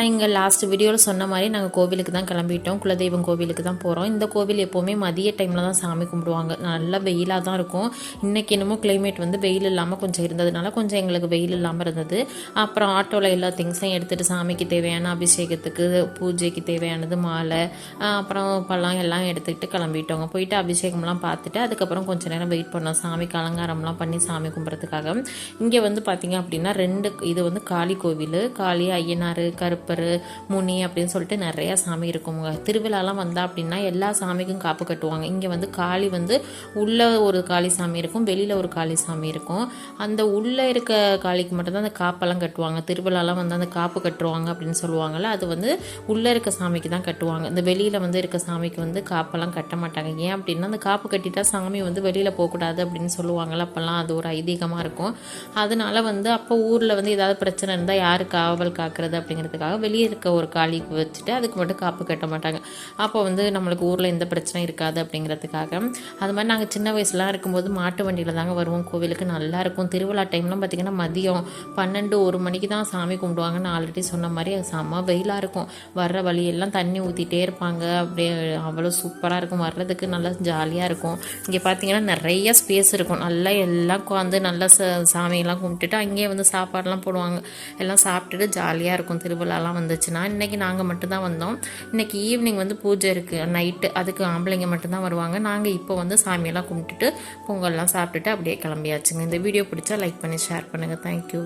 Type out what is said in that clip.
இங்கே லாஸ்ட் வீடியோவில் சொன்ன மாதிரி நாங்கள் கோவிலுக்கு தான் கிளம்பிட்டோம். குலதெய்வம் கோவிலுக்கு தான் போகிறோம். இந்த கோவில் எப்போவுமே மதிய டைமில் தான் சாமி கும்பிடுவாங்க. நல்லா வெயிலாக தான் இருக்கும். இன்றைக்கி என்னமோ கிளைமேட் வந்து வெயில் இல்லாமல் கொஞ்சம் இருந்ததுனால கொஞ்சம் எங்களுக்கு வெயில் இல்லாமல் இருந்தது. அப்புறம் ஆட்டோவில் எல்லா திங்ஸையும் எடுத்துகிட்டு சாமிக்கு தேவையான அபிஷேகத்துக்கு பூஜைக்கு தேவையானது மாலை அப்புறம் பழம் எல்லாம் எடுத்துக்கிட்டு கிளம்பிட்டோங்க. போயிட்டு அபிஷேகம்லாம் பார்த்துட்டு அதுக்கப்புறம் கொஞ்சம் நேரம் வெயிட் பண்ணோம் சாமிக்கு அலங்காரம்லாம் பண்ணி சாமி கும்பிட்றதுக்காக. இங்கே வந்து பார்த்திங்க அப்படின்னா இது வந்து காளி கோவில். காளி, ஐயனார், கருப்பர், முனி அப்படின்னு சொல்லிட்டு நிறையா சாமி இருக்குங்க. திருவிழாலாம் வந்தால் அப்படின்னா எல்லா சாமிக்கும் காப்பு கட்டுவாங்க. இங்கே வந்து காளி வந்து உள்ளே ஒரு காளி சாமி இருக்கும், வெளியில் ஒரு காளி சாமி இருக்கும். அந்த உள்ளே இருக்க காளிக்கு மட்டும்தான் அந்த காப்பெல்லாம் கட்டுவாங்க. திருவிழாலாம் வந்து அந்த காப்பு கட்டுவாங்க அப்படின்னு சொல்லுவாங்கள்ல, அது வந்து உள்ளே இருக்க சாமிக்கு தான் கட்டுவாங்க. இந்த வெளியில் வந்து இருக்க சாமிக்கு வந்து காப்பெல்லாம் கட்ட மாட்டாங்க. ஏன் அப்படின்னா அந்த காப்பு கட்டிட்டா சாமி வந்து வெளியில் போகக்கூடாது அப்படின்னு சொல்லுவாங்கள்ல, அப்போல்லாம் அது ஒரு ஐதீகமாக இருக்கும். அதனால வந்து அப்போ ஊரில் வந்து ஏதாவது பிரச்சனை இருந்தால் யார் காவல் காக்கிறது அப்படிங்கிறதுக்காக வெளியே இருக்க ஒரு காளிக்கு வச்சுட்டு அதுக்கு மட்டும் காப்பு கட்ட மாட்டாங்க. அப்போ வந்து நம்மளுக்கு ஊரில் எந்த பிரச்சனை இருக்காது அப்படிங்கிறதுக்காக. அது மாதிரி நாங்கள் சின்ன வயசுலாம் இருக்கும்போது மாட்டு வண்டியில் தாங்க வருவோம் கோவிலுக்கு. நல்லாயிருக்கும். திருவிழா டைம்லாம் பார்த்திங்கன்னா மதியம் 12-1 மணிக்கு தான் சாமி கும்பிடுவாங்கன்னு ஆல்ரெடி சொன்ன மாதிரி. அது செம்ம வெயிலாக இருக்கும். வர்ற வழியெல்லாம் தண்ணி ஊற்றிட்டே இருப்பாங்க. அப்படியே அவ்வளோ சூப்பராக இருக்கும். வர்றதுக்கு நல்லா ஜாலியாக இருக்கும். இங்கே பார்த்திங்கன்னா நிறைய ஸ்பேஸ் இருக்கும். நல்லா எல்லாம் உட்காந்து நல்லா சாமியெல்லாம் கும்பிட்டுட்டு அங்கேயே வந்து சாப்பாடெலாம் போடுவாங்க. எல்லாம் சாப்பிட்டுட்டு ஜாலியாக இருக்கும் திருவிழாலாம் வந்துச்சுன்னா. இன்றைக்கி நாங்கள் மட்டும்தான் வந்தோம். இன்றைக்கி ஈவினிங் வந்து பூஜை இருக்குது நைட்டு. அதுக்கு ஆம்பளைங்க மட்டும்தான் வருவாங்க. நாங்கள் இப்போ வந்து சாமியெல்லாம் கும்பிட்டுட்டு பொங்கல்லாம் சாப்பிட்டுட்டு அப்படியே கிளம்பியாச்சுங்க. இந்த வீடியோ பிடிச்சா லைக் பண்ணி ஷேர் பண்ணுங்கள். தேங்க்யூ.